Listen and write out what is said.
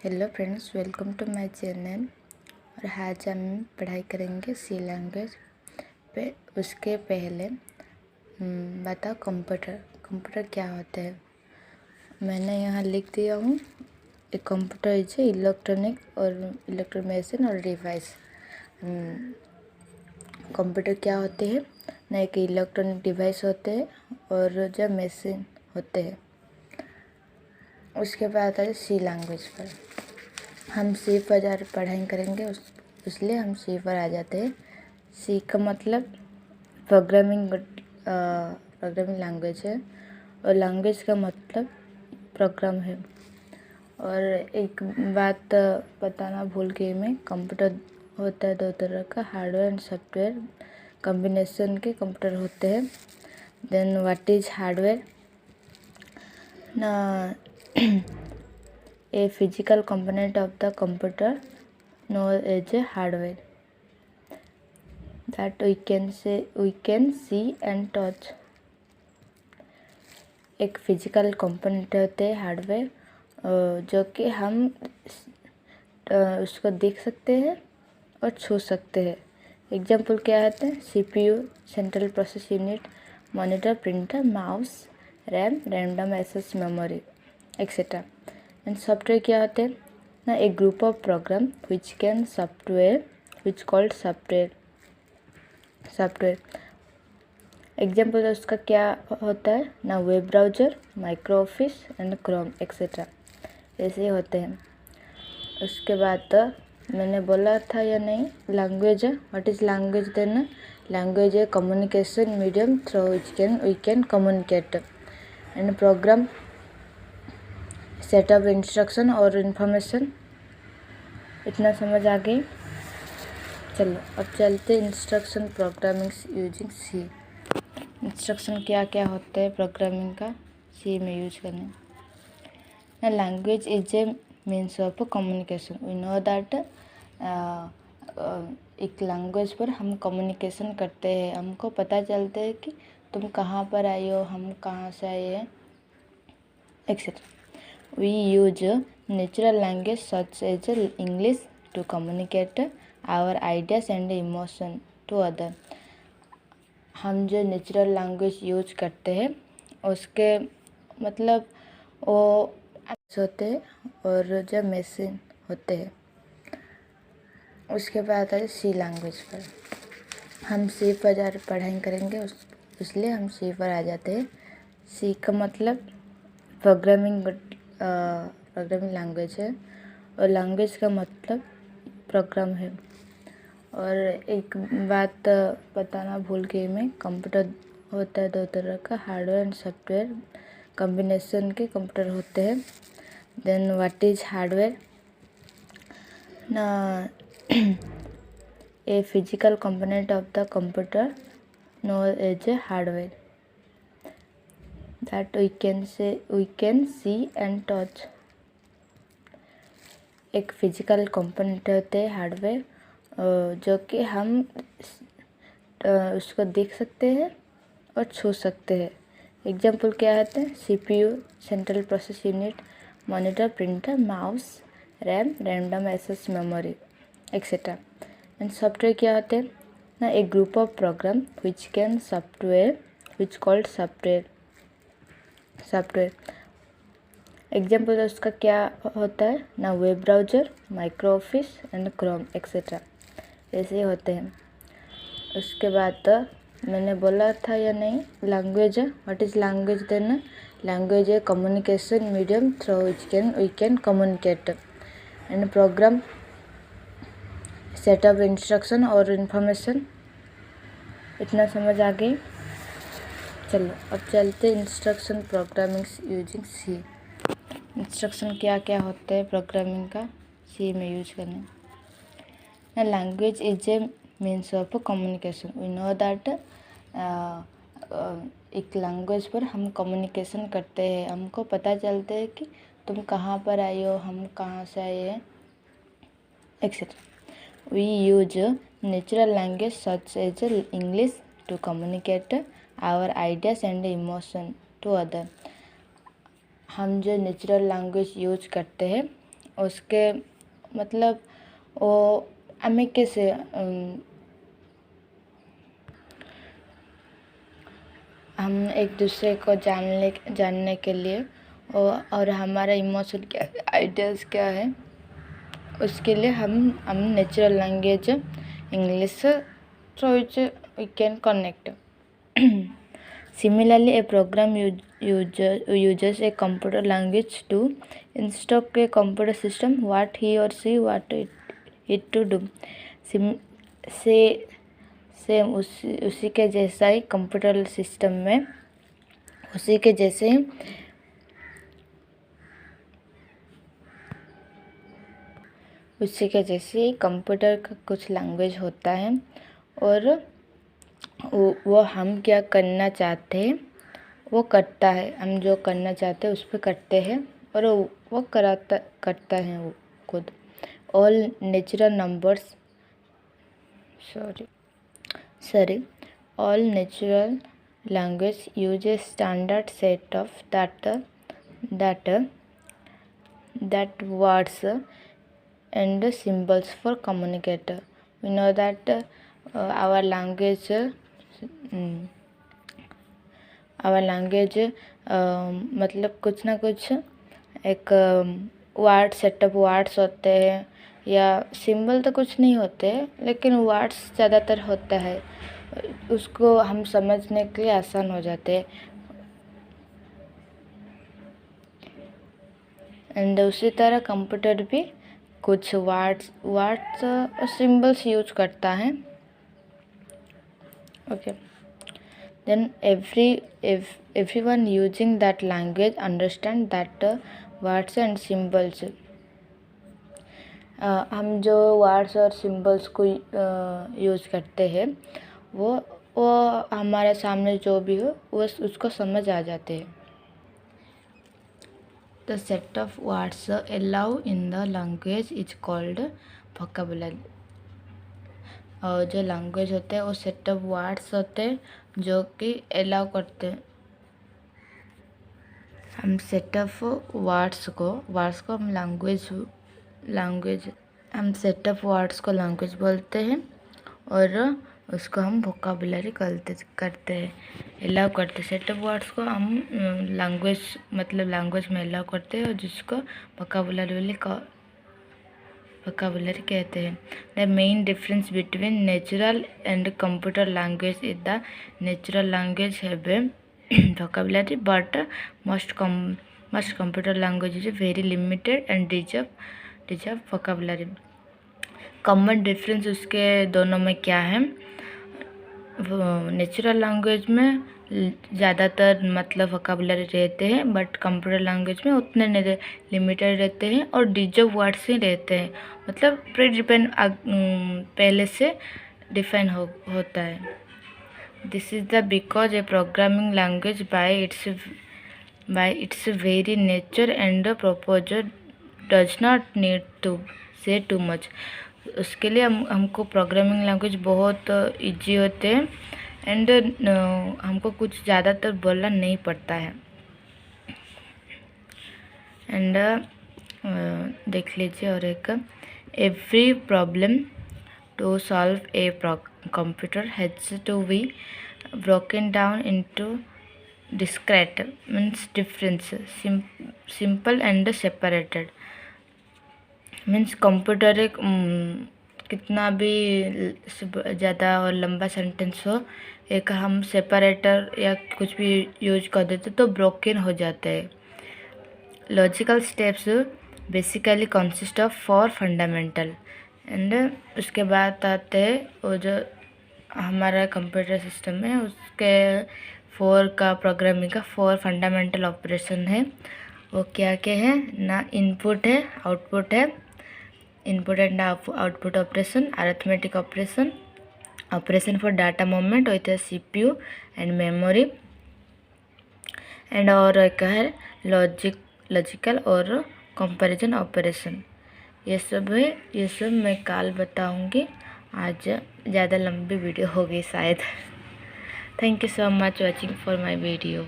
Hello friends, welcome to my channel. और आज हम पढ़ाई करेंगे सी लैंग्वेज पे। उसके पहले बताओ कंप्यूटर क्या होता है। मैंने यहाँ लिख दिया हूँ। एक कंप्यूटर इज इलेक्ट्रॉनिक और इलेक्ट्रॉनिक मशीन और डिवाइस। कंप्यूटर क्या होते हैं ना, एक इलेक्ट्रॉनिक डिवाइस होते हैं और जो मशीन होते हैं। उसके बाद आता है सी लैंग्वेज पर। हम सी पर पढ़ाई करेंगे, इसलिए हम सी पर आ जाते हैं। सी का मतलब प्रोग्रामिंग लैंग्वेज है और लैंग्वेज का मतलब प्रोग्राम है। और एक बात बताना भूल गई मैं, कंप्यूटर होता है दो तरह का, हार्डवेयर एंड सॉफ्टवेयर कॉम्बिनेशन के कंप्यूटर होते हैं। देन व्हाट इज हार्डवेयर ना, a physical component of the computer known as a hardware that we can see and touch। एक फिजिकल कंपोनेंट होते हैं हार्डवेयर, जो कि हम उसको देख सकते हैं और छू सकते हैं। एग्जाम्पल क्या होते हैं? CPU, central process unit, monitor, printer, mouse, RAM, random access memory etcetera. And software क्या होते हैं ना, एक group of program which called software. Example उसका क्या होता है ना, web browser, micro office and chrome etcetera, ऐसे होते हैं। उसके बाद तो मैंने बोला था या नहीं, लैंग्वेज है। What is language? Then language है communication medium through which we can communicate. And program set of instruction और इंफॉर्मेशन। इतना समझ आ गई? चलो अब चलते instruction programming using C. Instruction क्या क्या होते हैं प्रोग्रामिंग का सी में यूज करने। Language is a means of communication. We know that एक लैंग्वेज पर हम कम्युनिकेशन करते हैं, हमको पता चलता है कि तुम कहाँ पर आई हो, हम कहाँ से आए हैं etcetera. We use natural language such as English to communicate our ideas and emotion to other. हम जो नेचुरल लैंग्वेज यूज करते हैं उसके मतलब वो होते हैं और जो मशीन होते हैं। उसके बाद आता है सी लैंग्वेज पर। हम सी पर पढ़ाई करेंगे, इसलिए हम सी पर आ जाते हैं। सी का मतलब प्रोग्रामिंग लैंग्वेज है और लैंग्वेज का मतलब प्रोग्राम है। और एक बात बताना भूल गई मैं, कंप्यूटर होता है दो तरह का, हार्डवेयर एंड सॉफ्टवेयर कॉम्बिनेशन के कंप्यूटर होते हैं। देन व्हाट इज हार्डवेयर ना, a physical component of the computer known as a hardware that we can see and touch। एक फिजिकल कंपोनेंट होते हैं हार्डवेयर, जो कि हम उसको देख सकते हैं और छू सकते हैं। एग्जाम्पल क्या होते हैं? CPU, central process unit, monitor, printer, mouse, RAM, random access memory etcetera. And software क्या होते हैं ना, एक group of program which called software. Example उसका क्या होता है ना, web browser, micro office and chrome etcetera, ऐसे होते हैं। उसके बाद तो मैंने बोला था या नहीं, लैंग्वेज है। What is language? Then language है communication medium through which we can communicate. And program set of instruction और इंफॉर्मेशन। इतना समझ आ गई? चलो अब चलते instruction programming using C. Instruction क्या क्या होते हैं प्रोग्रामिंग का सी में यूज करने। Language is a means of communication. We know that एक लैंग्वेज पर हम कम्युनिकेशन करते हैं, हमको पता चलता है कि तुम कहाँ पर आई हो, हम कहाँ से आए हैं etcetera. We use natural language such as English to communicate our ideas and emotion to other. हम जो नेचुरल लैंग्वेज यूज करते हैं उसके मतलब वो हमें कैसे हम एक दूसरे को जानने के लिए और हमारा इमोशन क्या आइडियाज़ क्या है, उसके लिए हम natural language English through which we can connect. Similarly, a program uses a computer language to instruct a computer system what he or she want it to do. Same उसी के जैसा ही computer system में उसी के जैसे ही computer का कुछ language होता है और वो हम क्या करना चाहते हैं वो करता है। हम जो करना चाहते हैं उस पर करते हैं और वो करता है वो खुद। All natural numbers all natural language use a standard set of that words and symbols for communicator. We know that our language मतलब कुछ ना कुछ एक वर्ड सेटअप वर्ड्स होते हैं या सिंबल तो कुछ नहीं होते, लेकिन वर्ड्स ज़्यादातर होता है, उसको हम समझने के लिए आसान हो जाते हैं। एंड उसी तरह कंप्यूटर भी कुछ वर्ड्स और सिंबल्स यूज करता है। Okay, then everyone using that language understand that words and symbols. हम जो वर्ड्स और सिंबल्स को यूज़ करते हैं वो हमारे सामने जो भी हो वो उसको समझ आ जाते हैं। The set of words allowed in the language is called vocabulary. और जो लैंग्वेज होते हैं वो सेट ऑफ वर्ड्स होते हैं जो कि अलाउ करते हैं। हम सेट ऑफ वर्ड्स को हम हम सेट ऑफ वर्ड्स को लैंग्वेज बोलते हैं और उसको हम वोकाबुलरी करते हैं, अलाउ करते हैं। सेट ऑफ वर्ड्स को हम लैंग्वेज में अलाउ करते हैं और जिसको वोकाबुलरी कहते हैं। The main difference between natural and computer language is the natural language have a vocabulary but most computer language is very limited and deserve vocabulary. Common difference उसके दोनों में क्या है? नेचुरल लैंग्वेज में ज़्यादातर वोकाबुलरी रहते हैं बट कंप्यूटर लैंग्वेज में उतने लिमिटेड रहते हैं और डिजर्व वर्ड्स ही रहते हैं, मतलब पहले से डिफाइन होता है। This is the because a programming language by its very nature and purpose does not need to say too much. उसके लिए हमको प्रोग्रामिंग लैंग्वेज बहुत इजी होते हैं एंड हमको कुछ ज़्यादातर बोलना नहीं पड़ता है। एंड देख लीजिए और एक every problem to solve a computer has to be broken down into discrete means difference simple and separated means computer एक कितना भी ज़्यादा और लंबा सेंटेंस हो, एक हम सेपरेटर या कुछ भी यूज कर देते तो ब्रोकन हो जाता है। Logical steps basically consist of 4 fundamental and उसके बाद आते हैं वो जो हमारा कंप्यूटर सिस्टम है उसके 4 का प्रोग्रामिंग का 4 फंडामेंटल ऑपरेशन है। वो क्या क्या है ना? इनपुट है, आउटपुट है, input and output operation, arithmetic operation for data movement with CPU and memory and और एक है लॉजिकल और कंपैरिजन ऑपरेशन। ये सब है, ये सब मैं कल बताऊंगी। आज ज़्यादा लंबी वीडियो हो गई शायद। Thank you so much watching for my video.